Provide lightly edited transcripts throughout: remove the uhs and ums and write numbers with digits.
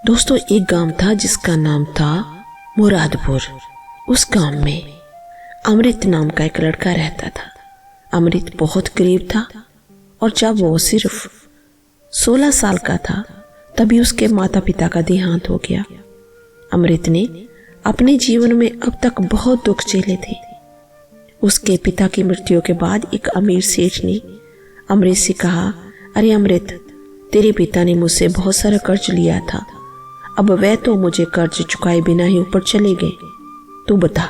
दोस्तों, एक गांव था जिसका नाम था मुरादपुर। उस गांव में अमृत नाम का एक लड़का रहता था। अमृत बहुत गरीब था और जब वो सिर्फ 16 साल का था तभी उसके माता पिता का देहांत हो गया। अमृत ने अपने जीवन में अब तक बहुत दुख झेले थे। उसके पिता की मृत्यु के बाद एक अमीर सेठ ने अमृत से कहा, अरे अमृत, तेरे पिता ने मुझसे बहुत सारा कर्ज लिया था, अब वह तो मुझे कर्ज चुकाए बिना ही ऊपर चले गए। तू बता,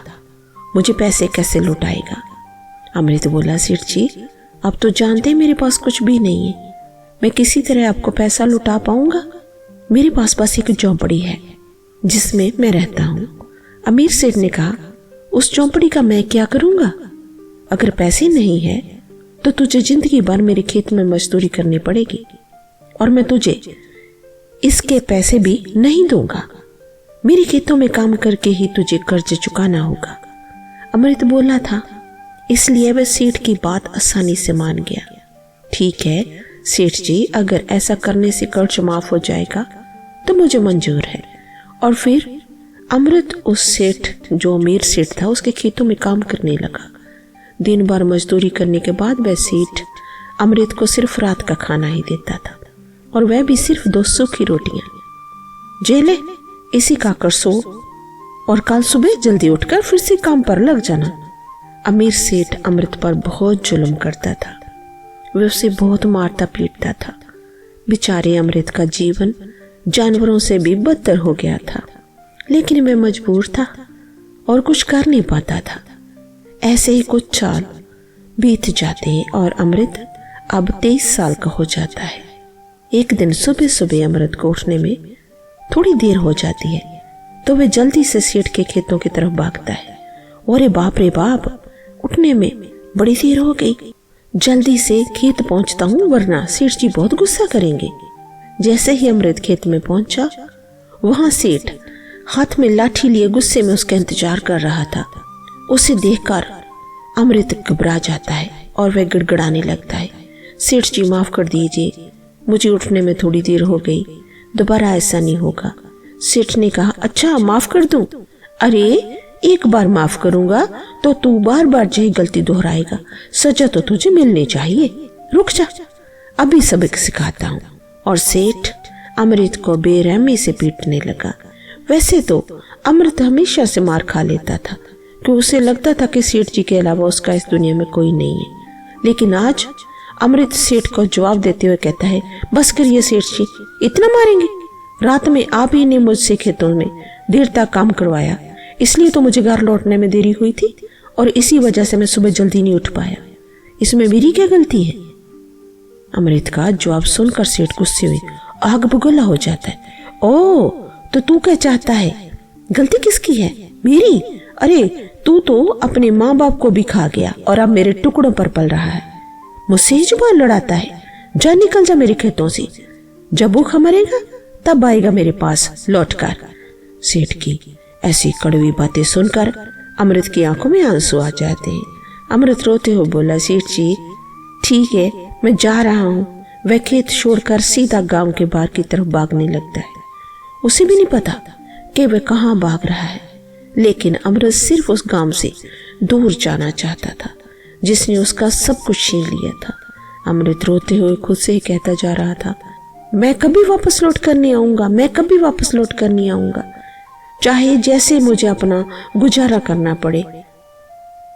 मुझे पैसे कैसे लौटाएगा? अमृत बोला, सेठ जी, अब तो जानते मेरे पास कुछ भी नहीं है, मैं किसी तरह आपको पैसा लौटा पाऊंगा? मेरे पास बस एक झोंपड़ी है जिसमें मैं रहता हूँ। अमीर सेठ ने कहा, उस झोंपड़ी का मैं क्या करूंगा? अगर पैसे नहीं है तो तुझे जिंदगी भर मेरे खेत में मजदूरी करनी पड़ेगी और मैं तुझे इसके पैसे भी नहीं दूंगा। मेरे खेतों में काम करके ही तुझे कर्ज चुकाना होगा। अमृत बोला था, इसलिए वह सेठ की बात आसानी से मान गया। ठीक है सेठ जी, अगर ऐसा करने से कर्ज माफ हो जाएगा तो मुझे मंजूर है। और फिर अमृत उस सेठ, जो अमीर सेठ था, उसके खेतों में काम करने लगा। दिन भर मजदूरी करने के बाद वह सेठ अमृत को सिर्फ रात का खाना ही देता था और वह भी सिर्फ 2 सूखी रोटियां। जेले, इसी खाकर सो और कल सुबह जल्दी उठकर फिर से काम पर लग जाना। अमीर सेठ अमृत पर बहुत जुल्म करता था, वह उसे बहुत मारता पीटता था। बेचारे अमृत का जीवन जानवरों से भी बदतर हो गया था, लेकिन वह मजबूर था और कुछ कर नहीं पाता था। ऐसे ही कुछ साल बीत जाते हैं और अमृत अब 23 साल का हो जाता है। एक दिन सुबह सुबह अमृत को उठने में थोड़ी देर हो जाती है तो वह जल्दी से सेठ के खेतों की तरफ भागता है। अरे बाप रे बाप, उठने में बड़ी देर हो गई, जल्दी से खेत पहुंचता हूँ वरना सेठ जी बहुत गुस्सा करेंगे। जैसे ही अमृत खेत में पहुंचा, वहां सेठ हाथ में लाठी लिए गुस्से में उसका इंतजार कर रहा था। उसे देखकर अमृत घबरा जाता है और वह गिड़गिड़ाने लगता है, सेठ जी माफ कर दीजिए, मुझे उठने में थोड़ी देर हो गई, दोबारा ऐसा नहीं होगा। सेठ ने कहा, अच्छा माफ कर दूं? अरे एक बार माफ करूंगा तो तू बार बार यही गलती दोहराएगा, सजा तो तुझे मिलनी चाहिए, रुक जा, अभी सबक सिखाता हूँ। और सेठ अमृत को बेरहमी से पीटने लगा। वैसे तो अमृत हमेशा से मार खा लेता था कि उसे लगता था कि सेठ जी के अलावा उसका इस दुनिया में कोई नहीं है, लेकिन आज अमृत सेठ को जवाब देते हुए कहता है, बस करिए सेठ जी, इतना मारेंगे? रात में आप ही ने मुझसे खेतों में देर तक काम करवाया, इसलिए तो मुझे घर लौटने में देरी हुई थी और इसी वजह से मैं सुबह जल्दी नहीं उठ पाया, इसमें मेरी क्या गलती है? अमृत का जवाब सुनकर सेठ गुस्से हुए आग बगोला हो जाता है। ओ, तो तू क्या चाहता है? गलती किसकी है? मेरी? अरे तू तो अपने माँ बाप को भी खा गया और अब मेरे टुकड़ों पर पल रहा है, मुझसे ही जुबान लड़ाता है। जा, निकल जा मेरे खेतों से, जब भूखा मरेगा तब आएगा मेरे पास लौटकर। सेठ की ऐसी कड़वी बातें सुनकर अमृत की आंखों में आंसू आ जाते हैं। अमृत रोते हुए बोला, सेठ जी ठीक है, मैं जा रहा हूँ। वह खेत छोड़कर सीधा गांव के बाहर की तरफ भागने लगता है। उसे भी नहीं पता कि वह कहाँ भाग रहा है, लेकिन अमृत सिर्फ उस गांव से दूर जाना चाहता था जिसने उसका सब कुछ छीन लिया था। अमृत रोते हुए खुद से ही कहता जा रहा था, मैं कभी वापस लौट कर नहीं आऊंगा, मैं कभी वापस लौट कर नहीं आऊंगा, चाहे जैसे मुझे अपना गुजारा करना पड़े।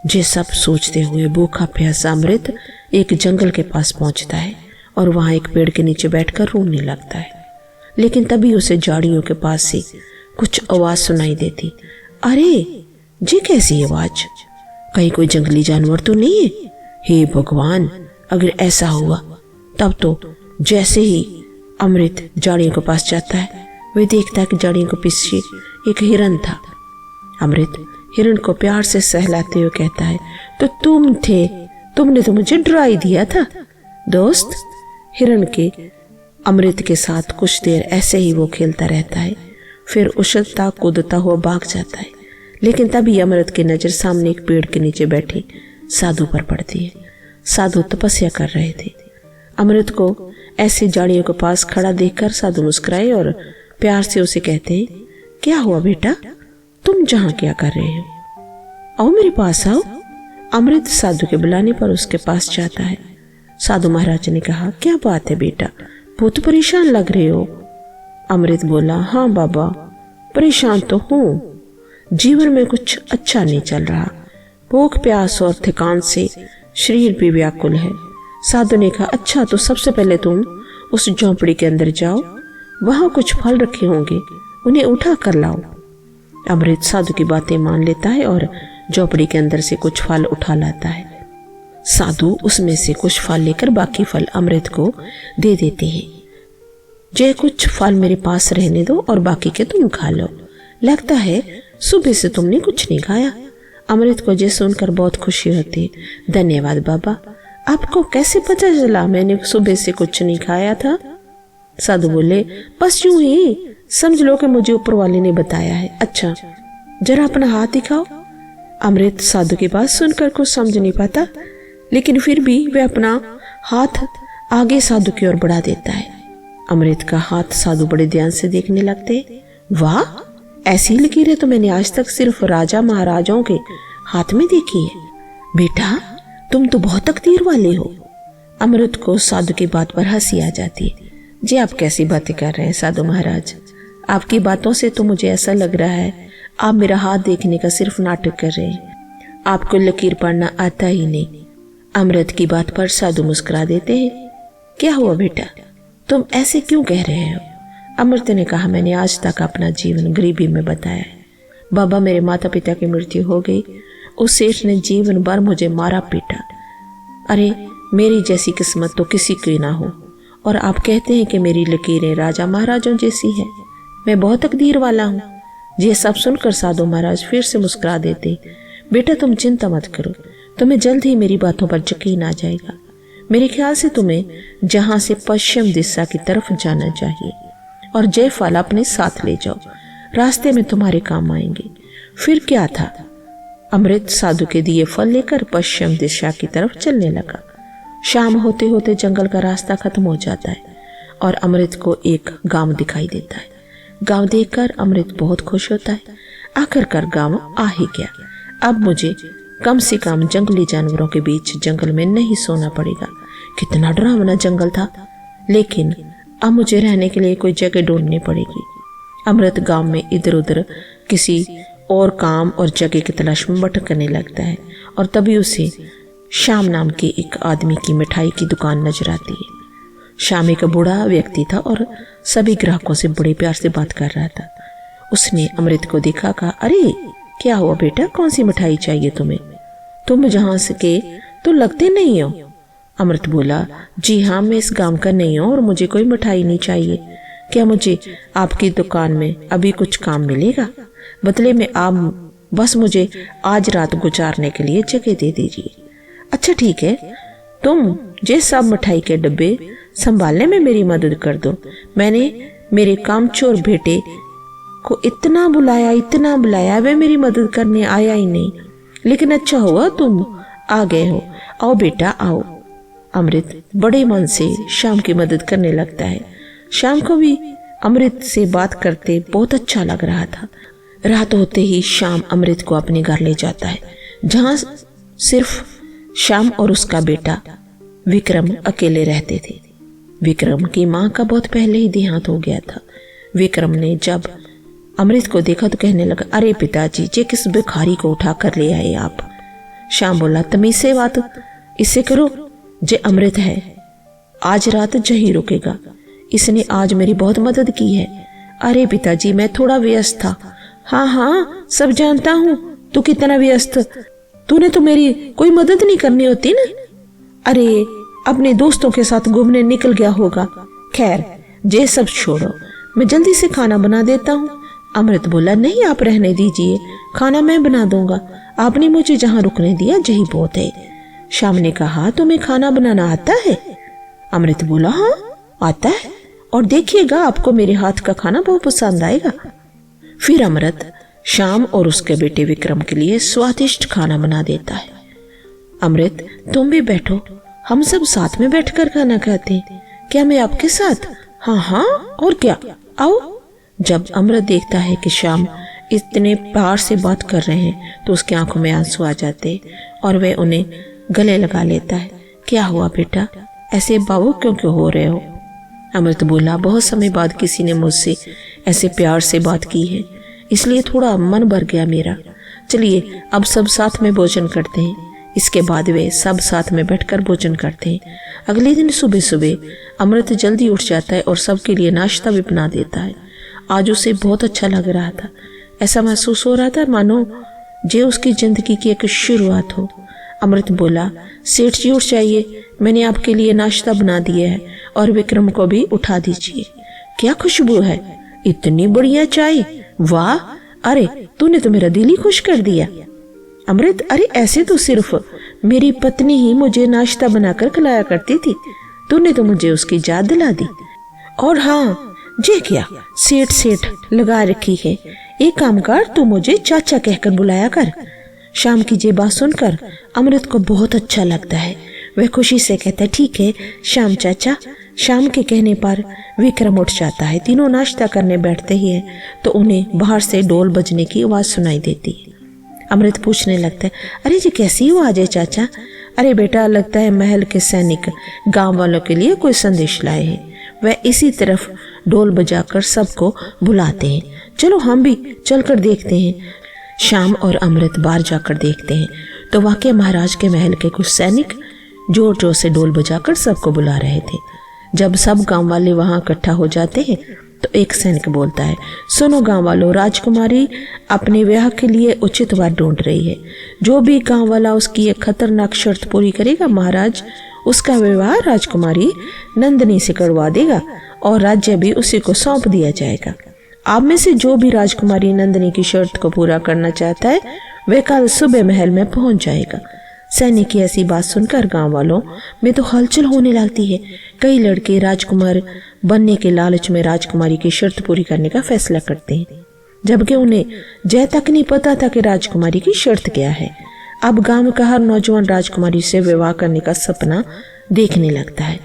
ये सब सोचते हुए भूखा प्यासा अमृत एक जंगल के पास पहुंचता है और वहां एक पेड़ के नीचे बैठकर रोने लगता है। लेकिन तभी उसे झाड़ियों के पास से कुछ आवाज सुनाई देती। अरे ये कैसी आवाज? कहीं कोई जंगली जानवर तो नहीं है? हे भगवान, अगर ऐसा हुआ तब तो। जैसे ही अमृत झाड़ियों के पास जाता है, वह देखता है कि झाड़ियों के पीछे एक हिरन था। अमृत हिरन को प्यार से सहलाते हुए कहता है, तो तुम थे, तुमने तो मुझे डरा ही दिया था दोस्त। हिरन के अमृत के साथ कुछ देर ऐसे ही वो खेलता रहता है, फिर उछलता कूदता हुआ भाग जाता है। लेकिन तभी अमृत की नजर सामने एक पेड़ के नीचे बैठे साधु पर पड़ती है। साधु तपस्या कर रहे थे। अमृत को ऐसे झाड़ियों के पास खड़ा देखकर साधु मुस्कुराए और प्यार से उसे कहते हैं, क्या हुआ बेटा, तुम जहां क्या कर रहे हो? आओ मेरे पास आओ। अमृत साधु के बुलाने पर उसके पास जाता है। साधु महाराज ने कहा, क्या बात है बेटा, बहुत परेशान लग रहे हो। अमृत बोला, हाँ बाबा, परेशान तो हूँ, जीवन में कुछ अच्छा नहीं चल रहा। भूख प्यास और थकान से शरीर भी व्याकुल है। साधु ने कहा, अच्छा तो सबसे पहले तुम उस झोंपड़ी के अंदर जाओ, वहां कुछ फल रखे होंगे, उन्हें उठा कर लाओ। अमृत साधु की बातें मान लेता है और झोंपड़ी के अंदर से कुछ फल उठा लाता है। साधु उसमें से कुछ फल लेकर बाकी फल अमृत को दे देते हैं। जे कुछ फल मेरे पास रहने दो और बाकी के तुम खा लो, लगता है सुबह से तुमने कुछ नहीं खाया। अमृत को ये सुनकर बहुत खुशी होती है। धन्यवाद बाबा, आपको कैसे पता चला मैंने सुबह से कुछ नहीं खाया था? साधु बोले, बस यूं ही समझ लो कि मुझे ऊपर वाले ने बताया है। अच्छा जरा अपना हाथ दिखाओ। अमृत साधु की बात सुनकर कुछ समझ नहीं पाता, लेकिन फिर भी वह अपना हाथ आगे साधु की ओर बढ़ा देता है। अमृत का हाथ साधु बड़े ध्यान से देखने लगते। वाह, ऐसी लकीरें तो मैंने आज तक सिर्फ राजा महाराजाओं के हाथ में देखी है। बेटा तुम तो बहुत तकदीर वाले हो। अमृत को साधु की बात पर हंसी आ जाती है। जी आप कैसी बातें कर रहे हैं साधु महाराज, आपकी बातों से तो मुझे ऐसा लग रहा है आप मेरा हाथ देखने का सिर्फ नाटक कर रहे हैं, आपको लकीर पढ़ना आता ही नहीं। अमृत की बात पर साधु मुस्कुरा देते हैं। क्या हुआ बेटा, तुम ऐसे क्यों कह रहे हो? अमृत ने कहा, मैंने आज तक अपना जीवन गरीबी में बताया है। बाबा मेरे माता पिता की मृत्यु हो गई, उस सेठ ने जीवन भर मुझे मारा पीटा। अरे मेरी जैसी किस्मत तो किसी की ना हो, और आप कहते हैं कि मेरी लकीरें राजा महाराजों जैसी है, मैं बहुत तकदीर वाला हूँ। ये सब सुनकर साधु महाराज फिर से मुस्कुरा देते। बेटा तुम चिंता मत करो, तुम्हें जल्द ही मेरी बातों पर यकीन आ जाएगा। मेरे ख्याल से तुम्हें जहां से पश्चिम दिशा की तरफ जाना चाहिए और जय फल अपने साथ ले जाओ, रास्ते में तुम्हारे काम आएंगे। फिर क्या था, अमृत साधु के दिए फल लेकर पश्चिम दिशा की तरफ चलने लगा। शाम होते होते जंगल का रास्ता खत्म हो जाता है और अमृत को एक गांव दिखाई देता है। गांव देखकर अमृत बहुत खुश होता है। आखिरकार गांव आ ही गया। अब मुझे कम से कम जंगली जानवरों के बीच जंगल में नहीं सोना पड़ेगा। कितना डरावना जंगल था, लेकिन अब मुझे रहने के लिए कोई जगह ढूंढनी पड़ेगी। अमृत गांव में इधर उधर किसी और काम और जगह की तलाश में भटकने लगता है और तभी उसे श्याम नाम के एक आदमी की मिठाई की दुकान नजर आती है। श्याम एक बूढ़ा व्यक्ति था और सभी ग्राहकों से बड़े प्यार से बात कर रहा था। उसने अमृत को देखा, कहा, अरे क्या हुआ बेटा, कौन सी मिठाई चाहिए तुम्हें? तुम जहां से के तो लगते नहीं हो। अमृत बोला, जी हाँ मैं इस गांव का नहीं हूँ और मुझे कोई मिठाई नहीं चाहिए। क्या मुझे आपकी दुकान में अभी कुछ काम मिलेगा? बदले में आप बस मुझे आज रात गुजारने के लिए जगह दे दीजिए। अच्छा ठीक है, तुम ये सब मिठाई के डब्बे संभालने में मेरी मदद कर दो। मैंने मेरे कामचोर बेटे को इतना बुलाया, वे मेरी मदद करने आया ही नहीं, लेकिन अच्छा हुआ तुम आ गए हो। आओ बेटा आओ। अमृत बड़े मन से श्याम की मदद करने लगता है। श्याम को भी अमृत से बात करते बहुत अच्छा लग रहा था। रात होते ही श्याम अमृत को अपने घर ले जाता है, जहां सिर्फ श्याम और उसका बेटा विक्रम अकेले रहते थे। विक्रम की मां का बहुत पहले ही देहांत हो गया था। विक्रम ने जब अमृत को देखा तो कहने लगा, अरे पिताजी, ये किस भिखारी को उठा कर ले आए आप? श्याम बोला, तमीज से बात इससे करो, जे अमृत है, आज रात जही रुकेगा, इसने आज मेरी बहुत मदद की है। अरे पिताजी मैं थोड़ा व्यस्त था। हाँ सब जानता हूँ, तू कितना व्यस्त, तूने तो मेरी कोई मदद नहीं करनी होती ना। अरे अपने दोस्तों के साथ घूमने निकल गया होगा। खैर ये सब छोड़ो, मैं जल्दी से खाना बना देता हूँ। अमृत बोला, नहीं आप रहने दीजिए, खाना मैं बना दूंगा, आपने मुझे जहाँ रुकने दिया यही बहुत है। श्याम ने कहा, तुम्हें खाना बनाना आता है? अमृत बोला, हाँ आता है, और देखिएगा आपको मेरे हाथ का खाना बहुत पसंद आएगा। फिर अमृत श्याम और उसके बेटे विक्रम के लिए स्वादिष्ट खाना बना देता है। अमृत तुम भी बैठो, हम सब साथ में बैठकर खाना खाते हैं। क्या मैं आपके साथ? हाँ और क्या, आओ। जब अमृत देखता है कि श्याम इतने प्यार से बात कर रहे हैं तो उसकी आंखों में आंसू आ जाते और वह उन्हें गले लगा लेता है। क्या हुआ बेटा, ऐसे भावुक क्यों हो रहे हो? अमृत बोला, बहुत समय बाद किसी ने मुझसे ऐसे प्यार से बात की है, इसलिए थोड़ा मन भर गया मेरा। चलिए अब सब साथ में भोजन करते हैं। इसके बाद वे सब साथ में बैठकर भोजन करते हैं। अगले दिन सुबह सुबह अमृत जल्दी उठ जाता है और सबके लिए नाश्ता भी बना देता है। आज उसे बहुत अच्छा लग रहा था। ऐसा महसूस हो रहा था मानो जे उसकी जिंदगी की एक शुरुआत हो। अमृत बोला, सेठ जी उठ जाइए, मैंने आपके लिए नाश्ता बना दिया है और विक्रम को भी उठा दीजिए। क्या खुशबू है, इतनी बढ़िया चाय, वाह, अरे तूने तो मेरा दिल ही खुश कर दिया। अमृत, अरे ऐसे तो सिर्फ मेरी पत्नी ही मुझे नाश्ता बनाकर खिलाया करती थी, तूने तो मुझे उसकी याद दिला दी। और हाँ, जे क्या सेठ लगा रखी है, एक काम कर, तू मुझे चाचा कहकर बुलाया कर। शाम की ये बात सुनकर अमृत को बहुत अच्छा लगता है। वह खुशी से कहता है, ठीक है श्याम चाचा। शाम के कहने पर विक्रम उठ जाता है। तीनों नाश्ता करने बैठते ही है तो उन्हें बाहर से ढोल बजने की आवाज सुनाई देती है। अमृत पूछने लगता है, अरे जी कैसी आवाज है चाचा? अरे बेटा, लगता है महल के सैनिक गांव वालों के लिए कोई संदेश लाए हैं। वह इसी तरफ ढोल बजाकर सबको बुलाते हैं। चलो हम भी चलकर देखते हैं। श्याम और अमृत बाहर जाकर देखते हैं तो वाकई महाराज के महल के कुछ सैनिक जोर जोर से ढोल बजाकर सबको बुला रहे थे। जब सब गांव वाले वहां इकट्ठा हो जाते हैं तो एक सैनिक बोलता है, सुनो गांव वालों, राजकुमारी अपने विवाह के लिए उचित वर ढूंढ रही है। जो भी गांव वाला उसकी एक खतरनाक शर्त पूरी करेगा, महाराज उसका विवाह राजकुमारी नंदिनी से करवा देगा और राज्य भी उसी को सौंप दिया जाएगा। आप में से जो भी राजकुमारी नंदिनी की शर्त को पूरा करना चाहता है वह कल सुबह महल में पहुंच जाएगा। सैनिक की ऐसी बात सुनकर गांव वालों में तो हलचल होने लगती है। कई लड़के राजकुमार बनने के लालच में राजकुमारी की शर्त पूरी करने का फैसला करते हैं, जबकि उन्हें जय तक नहीं पता था कि राजकुमारी की शर्त क्या है। अब गांव का हर नौजवान राजकुमारी से विवाह करने का सपना देखने लगता है।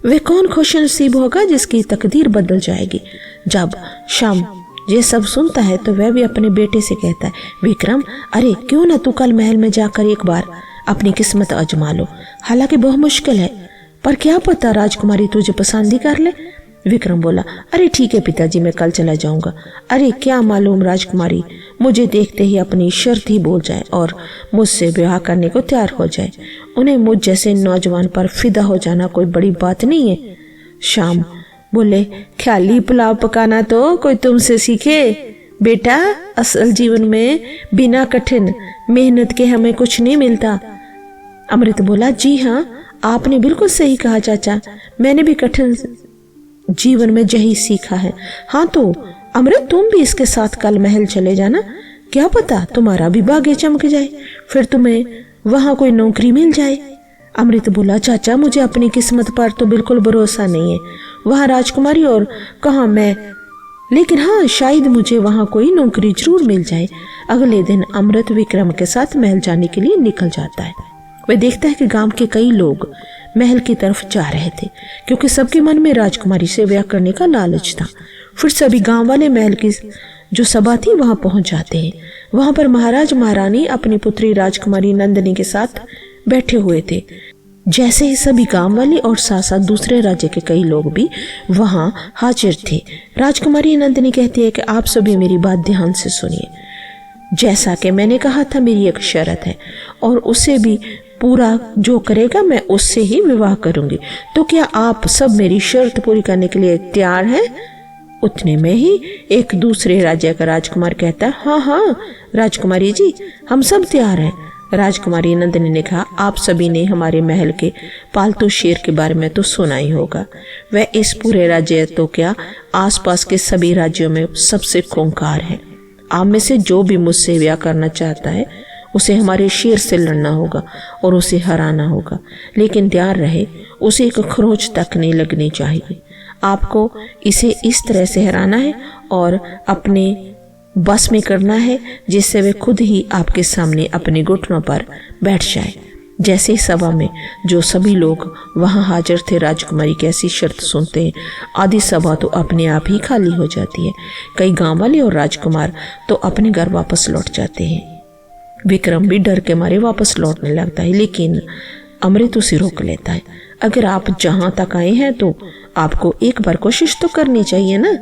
वह कौन खुशनसीब होगा जिसकी तकदीर बदल जाएगी। जब शाम ये सब सुनता है तो वह भी अपने बेटे से कहता है, विक्रम, अरे क्यों ना तू कल महल में जाकर एक बार अपनी किस्मत आजमा लो। हालांकि बहुत मुश्किल है, पर क्या पता राजकुमारी तुझे पसंद ही कर ले। विक्रम बोला, अरे ठीक है पिताजी, मैं कल चला जाऊंगा। अरे क्या मालूम राजकुमारी मुझे देखते ही अपनी शर्त ही बोल जाए और मुझसे विवाह करने को तैयार हो जाए। उन्हें मुझ जैसे नौजवान पर फिदा हो जाना कोई बड़ी बात नहीं है। शाम बोले, ख्याली पुलाव पकाना तो कोई तुमसे सीखे बेटा। असल जीवन में बिना कठिन मेहनत के हमें कुछ नहीं मिलता। अमृत बोला, जी हाँ, आपने बिल्कुल सही कहा चाचा, मैंने भी कठिन जीवन में यही सीखा है। हाँ तो अमृत, तुम भी इसके साथ कल महल चले जाना, क्या पता तुम्हारा भी भाग्य चमक जाए, फिर तुम्हें वहां कोई नौकरी मिल जाए। अमृत बोला, चाचा मुझे अपनी किस्मत पर तो बिल्कुल भरोसा नहीं है। वहां राजकुमारी और कहाँ मैं, लेकिन हाँ शायद मुझे वहां कोई नौकरी जरूर मिल जाए। अगले दिन अमृत विक्रम के साथ महल जाने के लिए निकल जाता है। वह देखता है कि गांव के कई लोग महल की तरफ जा रहे थे, क्योंकि सबके मन में राजकुमारी से ब्याह करने का लालच था। फिर सभी गांव वाले महल की जो सभा थी वहां पहुंच जाते हैं। वहां पर महाराज महारानी अपनी पुत्री राजकुमारी नंदिनी के साथ बैठे हुए थे। जैसे ही सभी गांव वाले और साथ साथ दूसरे राज्य के कई लोग भी वहां हाजिर थे। राजकुमारी नंदिनी कहती है कि आप सभी मेरी बात ध्यान से सुनिए। जैसा कि मैंने कहा था, मेरी एक शर्त है और उसे भी पूरा जो करेगा मैं उससे ही विवाह करूंगी। तो क्या आप सब मेरी शर्त पूरी करने के लिए तैयार हैं? उतने में ही एक दूसरे राज्य का राजकुमार कहता है, हाँ हाँ राजकुमारी जी, हम सब तैयार हैं। राजकुमारी नंदिनी ने कहा, आप सभी ने हमारे महल के पालतू शेर के बारे में तो सुना ही होगा। वह इस पूरे राज्य तो क्या आसपास के सभी राज्यों में सबसे खूंखार है। आप में से जो भी मुझसे ब्याह करना चाहता है उसे हमारे शेर से लड़ना होगा और उसे हराना होगा, लेकिन ध्यान रहे उसे एक खरोंच तक नहीं लगनी चाहिए। आपको इसे इस तरह से हराना है और अपने बस में करना है जिससे वे खुद ही आपके सामने अपने घुटनों पर बैठ जाए। जैसे ही सभा में जो सभी लोग वहां हाजिर थे राजकुमारी की ऐसी शर्त सुनते हैं, आधी सभा तो अपने आप ही खाली हो जाती है। कई गांव वाले और राजकुमार तो अपने घर वापस लौट जाते हैं। विक्रम भी डर के मारे वापस लौटने लगता है, लेकिन अमृत उसे रोक लेता है। अगर आप जहां तक आए हैं तो आपको एक बार कोशिश तो करनी चाहिए ना।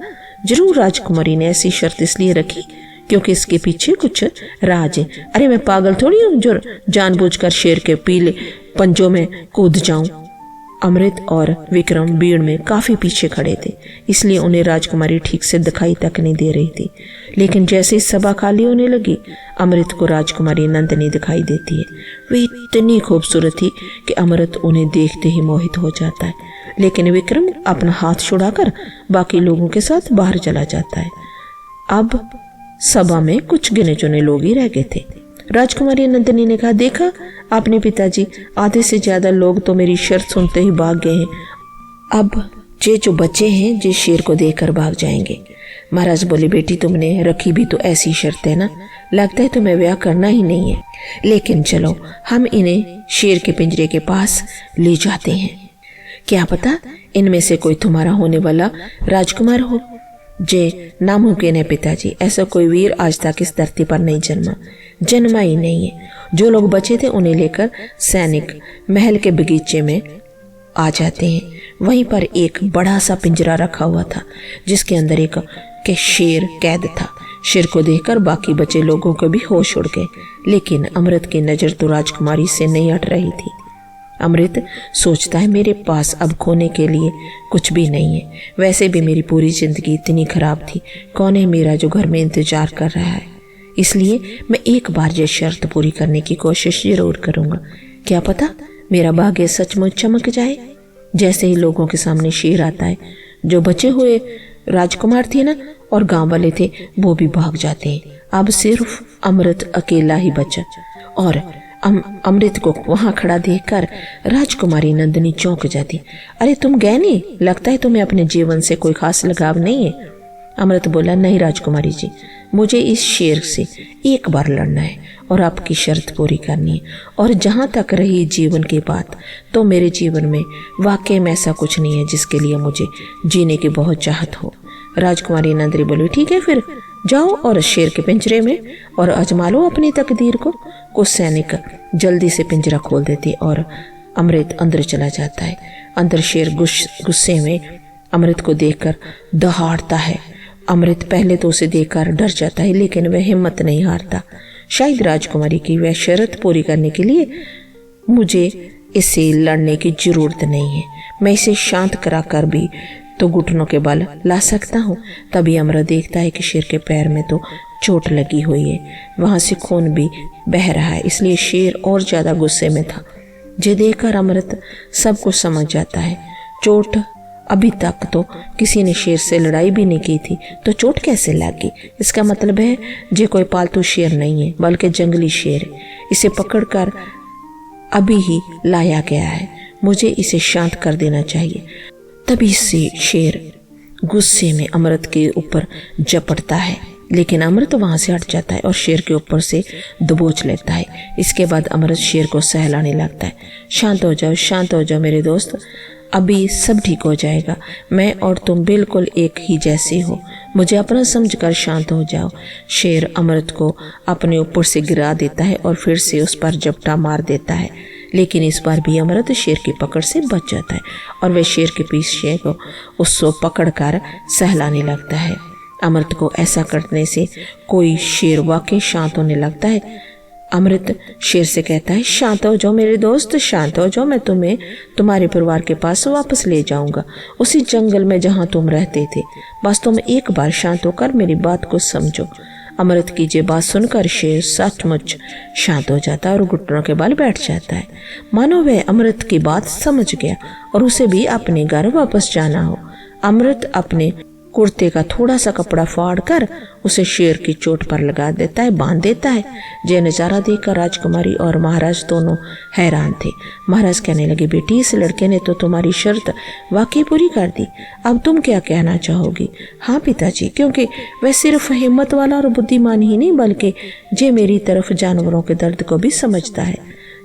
जरूर राजकुमारी ने ऐसी शर्त इसलिए रखी क्योंकि इसके पीछे कुछ राज है। अरे मैं पागल थोड़ी हूँ जो जानबूझकर शेर के पीले पंजों में कूद जाऊं। अमृत और विक्रम भीड़ में काफी पीछे खड़े थे, इसलिए उन्हें राजकुमारी ठीक से दिखाई तक नहीं दे रही थी। लेकिन जैसे ही सभा खाली होने लगी, अमृत को राजकुमारी नंदिनी दिखाई देती है। वे इतनी खूबसूरत थी कि अमृत उन्हें देखते ही मोहित हो जाता है। लेकिन विक्रम अपना हाथ छुड़ाकर बाकी लोगों के साथ बाहर चला जाता है। अब सभा में कुछ गिने चुने लोग ही रह गए थे। राजकुमारी नंदिनी ने कहा, देखा आपने पिताजी, आधे से ज्यादा लोग तो मेरी शर्त सुनते ही भाग गए हैं। अब ये जो बच्चे हैं जिस शेर को देखकर भाग जाएंगे। महाराज बोले, बेटी तुमने रखी भी तो ऐसी शर्त है ना, लगता है तुम्हें ब्याह करना ही नहीं है। लेकिन चलो हम इन्हें शेर के पिंजरे के पास ले जाते हैं, क्या पता इनमें से कोई तुम्हारा होने वाला राजकुमार हो। जे नामुमकिन है पिताजी, ऐसा कोई वीर आज तक इस धरती पर नहीं जन्मा ही नहीं है। जो लोग बचे थे उन्हें लेकर सैनिक महल के बगीचे में आ जाते हैं। वहीं पर एक बड़ा सा पिंजरा रखा हुआ था जिसके अंदर एक के शेर कैद था। शेर को देखकर बाकी बचे लोगों को भी होश उड़ गए, लेकिन अमृत की नजर तो राजकुमारी से नहीं हट रही थी। अमृत सोचता है, मेरे पास अब खोने के लिए कुछ भी नहीं है। वैसे भी मेरी पूरी जिंदगी इतनी खराब थी, कौन है मेरा जो घर में इंतजार कर रहा है। इसलिए मैं एक बार ये शर्त पूरी करने की कोशिश जरूर करूंगा, क्या पता मेरा भाग्य सचमुच चमक जाए। जैसे ही लोगों के सामने शेर आता है, जो बचे हुए राजकुमार थे ना और गांव वाले थे, वो भी भाग जाते हैं। अब सिर्फ अमृत अकेला ही बचा और अमृत को वहां खड़ा देखकर राजकुमारी नंदिनी चौंक जाती। अरे तुम गए नहीं, लगता है तुम्हें अपने जीवन से कोई खास लगाव नहीं है। अमृत बोला, नहीं राजकुमारी जी, मुझे इस शेर से एक बार लड़ना है और आपकी शर्त पूरी करनी है। और जहां तक रही जीवन की बात, तो मेरे जीवन में वाकई में ऐसा कुछ नहीं है जिसके लिए मुझे जीने की बहुत चाहत हो। राजकुमारी नंदिनी बोली, ठीक है फिर जाओ और शेर के पिंजरे में और आजमा लो अपनी तकदीर को। कुछ सैनिक जल्दी से पिंजरा खोल देते और अमृत अंदर चला जाता है। अंदर शेर गुस्से में अमृत को देखकर दहाड़ता है। अमृत पहले तो उसे देखकर डर जाता है, लेकिन वह हिम्मत नहीं हारता। शायद राजकुमारी की वह शर्त पूरी करने के लिए मुझे इससे लड़ने की जरूरत नहीं है, मैं इसे शांत कराकर भी तो घुटनों के बल ला सकता हूँ। तभी अमृत देखता है कि शेर के पैर में तो चोट लगी हुई है, वहां से खून भी बह रहा है, इसलिए शेर और ज्यादा गुस्से में था। ये देखकर अमृत सब कुछ समझ जाता है। चोट, अभी तक तो किसी ने शेर से लड़ाई भी नहीं की थी, तो चोट कैसे लगी? इसका मतलब है ये कोई पालतू शेर नहीं है, बल्कि जंगली शेर है। इसे पकड़कर अभी ही लाया गया है, मुझे इसे शांत कर देना चाहिए। तभी से शेर गुस्से में अमृत के ऊपर झपटता है, लेकिन अमृत वहां से हट जाता है और शेर के ऊपर से दबोच लेता है। इसके बाद अमृत शेर को सहलाने लगता है। शांत हो जाओ, शांत हो जाओ मेरे दोस्त, अभी सब ठीक हो जाएगा। मैं और तुम बिल्कुल एक ही जैसे हो, मुझे अपना समझकर शांत हो जाओ। शेर अमृत को अपने ऊपर से गिरा देता है और फिर से उस पर झपटा मार देता है, लेकिन इस बार भी अमृत शेर की पकड़ से बच जाता है और वह शेर के पीछे को उसको पकड़कर सहलाने लगता है। अमृत को ऐसा करने से कोई शेर वाकई शांत होने लगता है। अमृत शेर से कहता है, शांत हो जाओ मेरे दोस्त, शांत हो जाओ, मैं तुम्हें तुम्हारे परिवार के पास वापस ले जाऊंगा, उसी जंगल में जहां तुम रहते थे। बस तुम एक बार शांत होकर मेरी बात को समझो। अमृत की ये बात सुनकर शेर सचमुच शांत हो जाता है और घुटनों के बल बैठ जाता है, मानो वह अमृत की बात समझ गया और उसे भी अपने घर वापस जाना हो। अमृत अपने कुर्ते का थोड़ा सा कपड़ा फाड़कर उसे शेर की चोट पर लगा देता है, बांध देता है। यह नजारा देखकर राजकुमारी और महाराज दोनों हैरान थे। महाराज कहने लगे, बेटी इस लड़के ने तो तुम्हारी शर्त वाकई पूरी कर दी, अब तुम क्या कहना चाहोगी? हाँ पिताजी, क्योंकि वह सिर्फ हिम्मत वाला और बुद्धिमान ही नहीं, बल्कि जे मेरी तरफ जानवरों के दर्द को भी समझता है।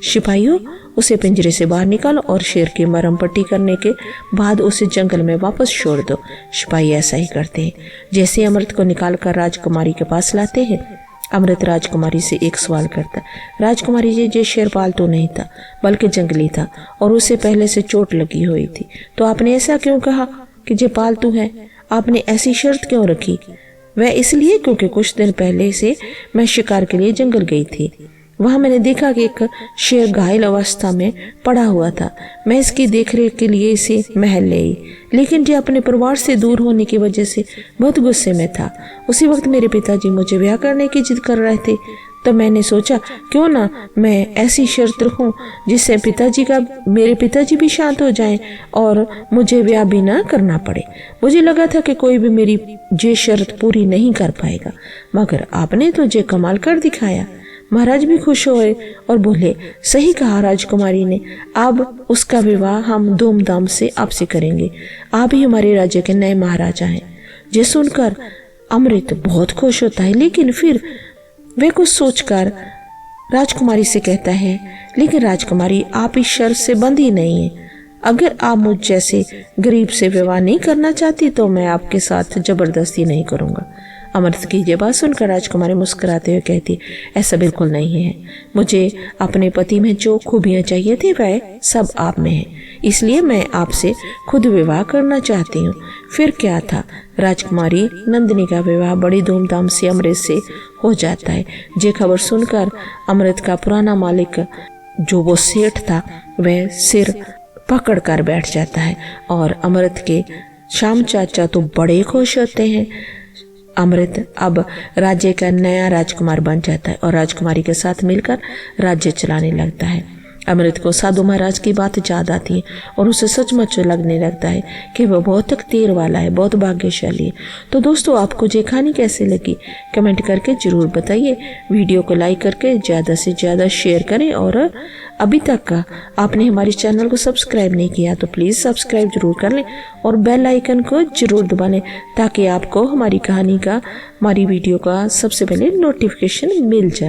सिपाहियों, उसे पिंजरे से बाहर निकालो और शेर की मरहम पट्टी करने के बाद उसे जंगल में वापस छोड़ दो। सिपाही ऐसा ही करते हैं। जैसे अमृत को निकालकर राजकुमारी के पास लाते हैं, अमृत राजकुमारी से एक सवाल करता। राजकुमारी जी, ये शेर पालतू नहीं था बल्कि जंगली था और उसे पहले से चोट लगी हुई थी, तो आपने ऐसा क्यों कहा कि ये पालतू है? आपने ऐसी शर्त क्यों रखी? वह इसलिए क्योंकि कुछ दिन पहले से मैं शिकार के लिए जंगल गई थी। वहां मैंने देखा कि एक शेर घायल अवस्था में पड़ा हुआ था। मैं इसकी देखरेख के लिए इसे महल ले आई, लेकिन ये अपने परिवार से दूर होने की वजह से बहुत गुस्से में था। उसी वक्त मेरे पिताजी मुझे ब्याह करने की जिद कर रहे थे, तो मैंने सोचा क्यों ना मैं ऐसी शर्त रखूं जिससे मेरे पिताजी भी शांत हो जाएं और मुझे ब्याह भी ना करना पड़े। मुझे लगा था कि कोई भी मेरी ये शर्त पूरी नहीं कर पाएगा, मगर आपने तो ये कमाल कर दिखाया। महाराज भी खुश हुए और बोले, सही कहा राजकुमारी ने, अब उसका विवाह हम धूमधाम से आपसे करेंगे। आप ही हमारे राज्य के नए महाराजा हैं। ये सुनकर अमृत बहुत खुश होता है, लेकिन फिर वे कुछ सोचकर राजकुमारी से कहता है, लेकिन राजकुमारी, आप इस शर्त से बंधी नहीं है। अगर आप मुझ जैसे गरीब से विवाह नहीं करना चाहती तो मैं आपके साथ जबरदस्ती नहीं करूंगा। अमृत की ये बात सुनकर राजकुमारी मुस्कुराते हुए कहती, ऐसा बिल्कुल नहीं है। मुझे अपने पति में जो खूबियां चाहिए थी वह सब आप में है, इसलिए मैं आपसे खुद विवाह करना चाहती हूँ। फिर क्या था, राजकुमारी नंदिनी का विवाह बड़ी धूमधाम से अमृत से हो जाता है। ये खबर सुनकर अमृत का पुराना मालिक, जो वो सेठ था, वह सिर पकड़ कर बैठ जाता है और अमृत के श्याम चाचा तो बड़े खुश होते हैं। अमृत अब राज्य का नया राजकुमार बन जाता है और राजकुमारी के साथ मिलकर राज्य चलाने लगता है। अमृत को साधु महाराज की बात याद आती है और उसे सचमुच लगने लगता है कि वह बहुत तकदीर वाला है, बहुत भाग्यशाली है। तो दोस्तों, आपको ये कहानी कैसी लगी कमेंट करके जरूर बताइए। वीडियो को लाइक करके ज़्यादा से ज़्यादा शेयर करें और अभी तक आपने हमारे चैनल को सब्सक्राइब नहीं किया तो प्लीज़ सब्सक्राइब जरूर कर लें और बेल आइकन को जरूर दबा लें, ताकि आपको हमारी कहानी का, हमारी वीडियो का सबसे पहले नोटिफिकेशन मिल जाए।